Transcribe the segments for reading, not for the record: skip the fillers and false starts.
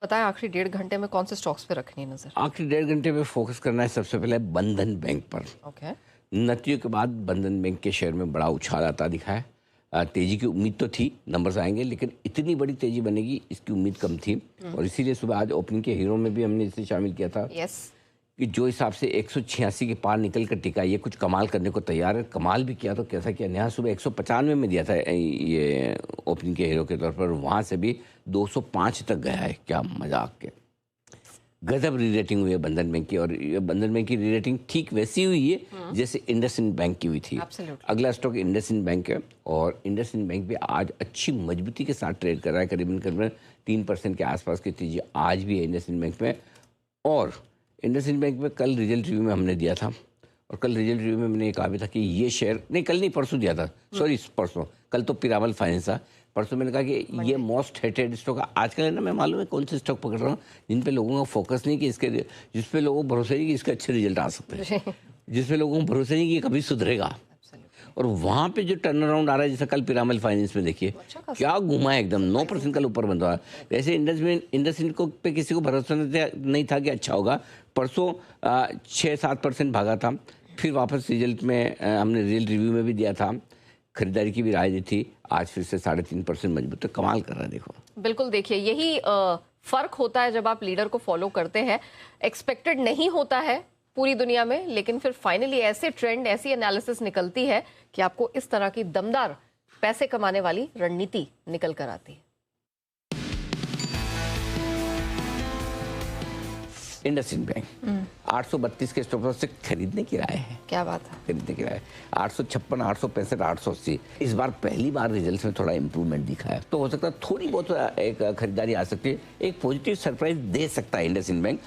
बताएं आखिरी 1.5 घंटे में कौन से स्टॉक्स पे रखनी है नजर। आखिरी 1.5 घंटे में फोकस करना है सबसे पहले बंधन बैंक पर। ओके। नतियों के बाद बंधन बैंक के शेयर में बड़ा उछाल आता दिखा है। तेजी की उम्मीद तो थी, नंबर्स आएंगे, लेकिन इतनी बड़ी तेजी बनेगी इसकी उम्मीद कम थी। और इसीलिए सुबह आज ओपनिंग के हीरो में भी हमने इसे शामिल किया था यस। कि जो हिसाब से 186 के पार निकल कर टिका, ये कुछ कमाल करने को तैयार है। कमाल भी किया तो कैसा किया, यहाँ सुबह 195 में दिया था ये ओपनिंग के हीरो के तौर पर, वहाँ से भी 205 तक गया है। क्या मजाक के गजब री रेटिंग हुई है बंधन बैंक की। और ये बंधन बैंक की री रेटिंग ठीक वैसी हुई है जैसे इंडसइंड बैंक की हुई थी। Absolutely. अगला स्टॉक इंडसइंड बैंक है और इंडसइंड बैंक भी आज अच्छी मजबूती के साथ ट्रेड कर रहा है। करीबन करीबन 3% के आसपास की तेजी आज भी है इंडसइंड बैंक में। और इंडसइंड बैंक में कल रिजल्ट रिव्यू में हमने दिया था, और कल रिजल्ट रिव्यू में मैंने ये कहा भी था कि ये शेयर, नहीं कल नहीं परसों दिया था, सॉरी परसों, कल तो पिरामल फाइनेंस था, परसों मैंने कहा कि ये मोस्ट हेटेड स्टॉक है। आजकल है ना, मैं मालूम है कौन से स्टॉक पकड़ रहा हूँ जिन पे लोगों का फोकस नहीं कि इसके, जिस पे लोगों को भरोसा नहीं कि इसके अच्छे रिजल्ट आ सकते हैं, जिस पे लोगों को भरोसा नहीं कि ये कभी सुधरेगा। और वहाँ पे जो टर्न अराउंड आ रहा है, जैसे कल पिरामल फाइनेंस में देखिए क्या घुमा है, एकदम 9% कल ऊपर बंद हुआ। वैसे इंडसइंड को पे किसी को भरोसा नहीं था कि अच्छा होगा। परसों 6-7% भागा था, फिर वापस रिजल्ट में हमने रिजल्ट रिव्यू में भी दिया था, खरीदारी की भी राय दी थी। आज फिर से 3.5% मजबूत, तो कमाल कर रहा है। देखो बिल्कुल, देखिए यही फर्क होता है जब आप लीडर को फॉलो करते हैं। एक्सपेक्टेड नहीं होता है पूरी दुनिया में, लेकिन फिर फाइनली ऐसे ट्रेंड, ऐसी एनालिसिस निकलती है कि आपको इस तरह की दमदार पैसे कमाने वाली रणनीति निकल कर आती है। इंडसइंड बैंक 832 के स्टॉक से खरीदने की राय है। क्या बात है, खरीदने की राय 856, 865, 880। इस बार पहली बार रिजल्ट्स में थोड़ा इंप्रूवमेंट दिखा है, तो हो सकता है थोड़ी बहुत एक खरीदारी आ सकती है। एक पॉजिटिव सरप्राइज दे सकता है इंडसइंड बैंक।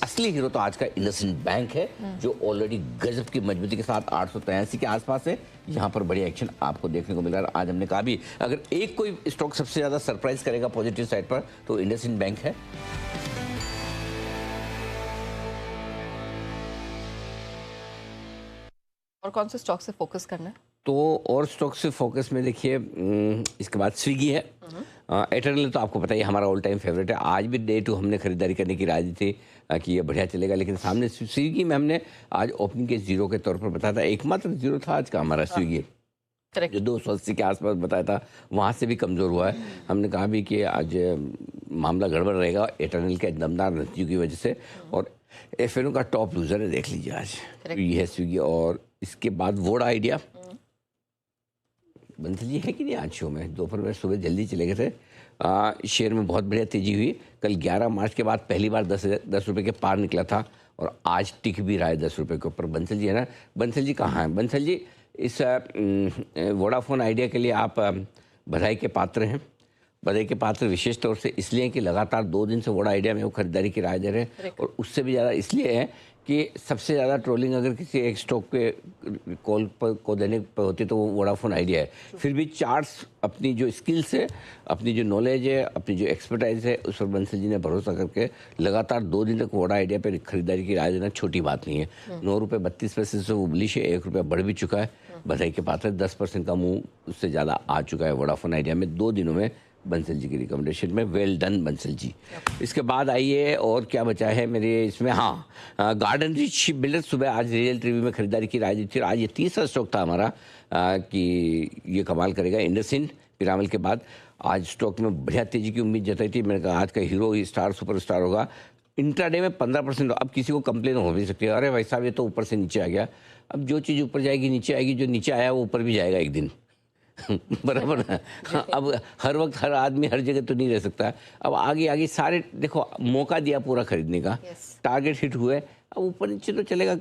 असली हीरो तो आज का इंडसइंड बैंक है, जो ऑलरेडी गजब की मजबूती के साथ 883 के आसपास है। यहाँ पर बड़ी एक्शन आपको देखने को मिल रहा है। आज हमने कहा भी, अगर एक कोई स्टॉक सबसे ज्यादा सरप्राइज करेगा पॉजिटिव साइड पर तो इंडसइंड बैंक है। और कौन से स्टॉक से फोकस करना है? तो और स्टॉक से फोकस में देखिए, इसके बाद स्विगी है। एयरटेल तो आपको पता ही हमारा ऑल टाइम फेवरेट है। आज भी डे 2 हमने खरीदारी करने की राय दी थी कि ये बढ़िया चलेगा, लेकिन सामने स्विगी में हमने आज ओपनिंग के जीरो के तौर पर बताया था। एकमात्र जीरो था आज का हमारा स्विगी, जो 280 के आसपास बताया था, वहाँ से भी कमज़ोर हुआ है। हमने कहा भी कि आज मामला गड़बड़ रहेगा एयरटेल के दमदार नतीजों की वजह से, और एफएनओ का टॉप लूजर है, देख लीजिए आज ये है स्विगी। और इसके बाद वोडा आइडिया, बंसल जी है कि नहीं आज शो में, दोपहर में सुबह जल्दी चले गए थे। शेयर में बहुत बढ़िया तेजी हुई। कल 11 मार्च के बाद पहली बार 10 रुपये के पार निकला था, और आज टिक भी रहा है 10 रुपये के ऊपर। बंसल जी है ना, बंसल जी कहाँ हैं? बंसल जी इस वोडाफोन आइडिया के लिए आप बधाई के पात्र हैं। बधाई के पात्र विशेष तौर से इसलिए कि लगातार 2 दिन से वोडा आइडिया में वो खरीदारी की राय दे रहे हैं, और उससे भी ज़्यादा इसलिए है कि सबसे ज़्यादा ट्रोलिंग अगर किसी एक स्टॉक पे कॉल पर को देने पर होती तो वो वोडाफोन आइडिया है। फिर भी चार्ट्स, अपनी जो स्किल्स है, अपनी जो नॉलेज है, अपनी जो एक्सपर्टाइज है, उस पर बंसल जी ने भरोसा करके लगातार 2 दिन तक वोडा आइडिया पे खरीदारी की राय देना छोटी बात नहीं है। 9 रुपये 32 पैसे से वो बुलिश है, 1 रुपया बढ़ भी चुका है। बधाई के पात्र 10% का मुँह उससे ज़्यादा आ चुका है वोडाफोन आइडिया में 2 दिनों में, बंसल जी की रिकमेंडेशन में। Well done Bansal ji. इसके बाद आइए, और क्या बचा है मेरे इसमें, हाँ, गार्डन रीच शिप बिल्डर सुबह आज रिजल्ट रिव्यू में खरीदारी की राय दी थी। आज ये तीसरा स्टॉक था हमारा कि ये कमाल करेगा। इंडसइंड पिरामल के बाद आज स्टॉक में बढ़िया तेजी की उम्मीद जताई थी। मैंने कहा आज का हीरो स्टार सुपरस्टार होगा। इंट्राडे में 15%। अब किसी को कंप्लेन हो भी सकती है, अरे भाई साहब ये तो ऊपर से नीचे आ गया। अब जो चीज़ ऊपर जाएगी नीचे आएगी, जो नीचे आया वो ऊपर भी जाएगा एक दिन। बराबर ना। अब हर वक्त हर आदमी हर जगह तो नहीं रह सकता। अब आगे आगे सारे देखो, मौका दिया पूरा खरीदने का, टारगेट हिट हुए, अब ऊपर नीचे तो चलेगा।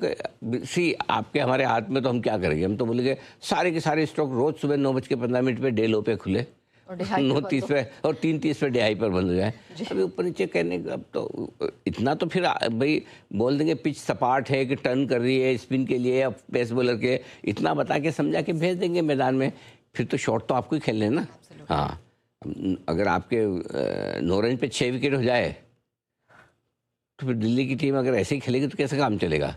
सी आपके हमारे हाथ में, तो हम क्या करेंगे? हम तो बोलेंगे सारे के सारे स्टॉक रोज सुबह 9:15 पे डे लो पे खुले, 9:30 पे और 3:30 पे डिहाई पर बंद हो जाए। अभी ऊपर नीचे कहने का अब तो इतना तो फिर भाई बोल देंगे पिच सपाट है कि टर्न कर रही है स्पिन के लिए या पेस बॉलर के, इतना बता के समझा के भेज देंगे मैदान में। फिर तो शॉट तो आपको ही खेलने ना। हाँ, अगर आपके 9 रन पे 6 विकेट हो जाए तो फिर दिल्ली की टीम अगर ऐसे ही खेलेगी तो कैसे काम चलेगा?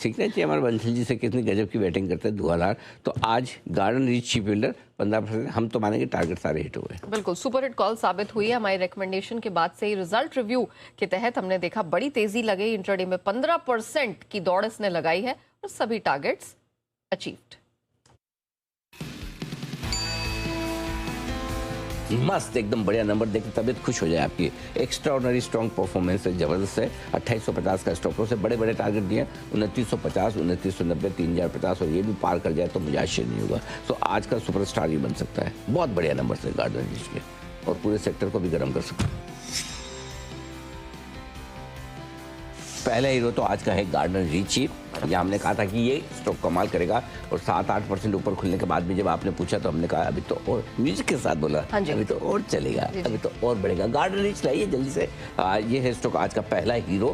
सीखना चाहिए हमारे बंसल जी से, कितनी गजब की बैटिंग करते हैं धुआंधार। तो आज गार्डन रीच शिप बिल्डर 15%, हम तो मानेंगे टारगेट सारे हिट हुए। बिल्कुल सुपर हिट कॉल साबित हुई है। हमारी रिकमेंडेशन के बाद से ही रिजल्ट रिव्यू के तहत हमने देखा बड़ी तेजी लगी इंट्राडे में, 15% की दौड़ इसने लगाई है और सभी टारगेट्स अचीव्ड। मस्त, एकदम बढ़िया नंबर देख के तबीयत खुश हो जाए आपकी। एक्स्ट्रा ऑर्डनरी स्ट्रॉन्ग परफॉर्मेंस है, जबरदस्त है। 2850 का स्टॉप लॉस है, बड़े बड़े टारगेट दिए 2950, 2990, 3050 और ये भी पार कर जाए तो मुझे आश्चर्य नहीं होगा। सो आज का सुपरस्टार ही बन सकता है। बहुत बढ़िया नंबर से गार्डन रीच के, और पूरे सेक्टर को भी गर्म कर सकता है। पहला हीरो तो आज का है गार्डन रीच। ये हमने कहा था कि ये स्टॉक कमाल करेगा, और 7-8% ऊपर खुलने के बाद भी जब आपने पूछा तो हमने कहा अभी तो और, म्यूजिक के साथ बोला, हाँ जी, अभी तो और चलेगा, अभी तो और बढ़ेगा। गार्डन रीच लाइए जल्दी से। ये है स्टॉक आज का पहला हीरो।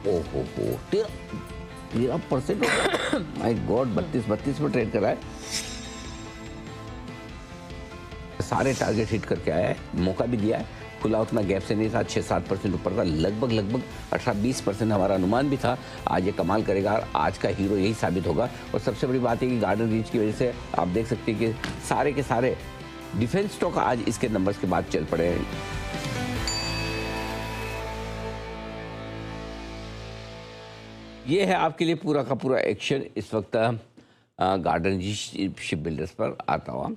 ओहो 13% माय गॉड, 32 में ट्रेड कर रहा है। सारे टारगेट हिट करके आया है, मौका भी दिया है। खुला उतना गैप से नहीं था, 6-7% ऊपर था, लगभग 18-20% हमारा अनुमान भी था। आज ये कमाल करेगा, आज का हीरो यही साबित होगा। और सबसे बड़ी बात है कि गार्डन रीच की वजह से आप देख सकते हैं कि सारे के सारे डिफेंस स्टॉक आज इसके नंबर्स के बाद चल पड़े हैं। ये है आपके लिए पूरा का पूरा एक्शन इस वक्त गार्डन रीच शिप बिल्डर्स पर आता हुआ।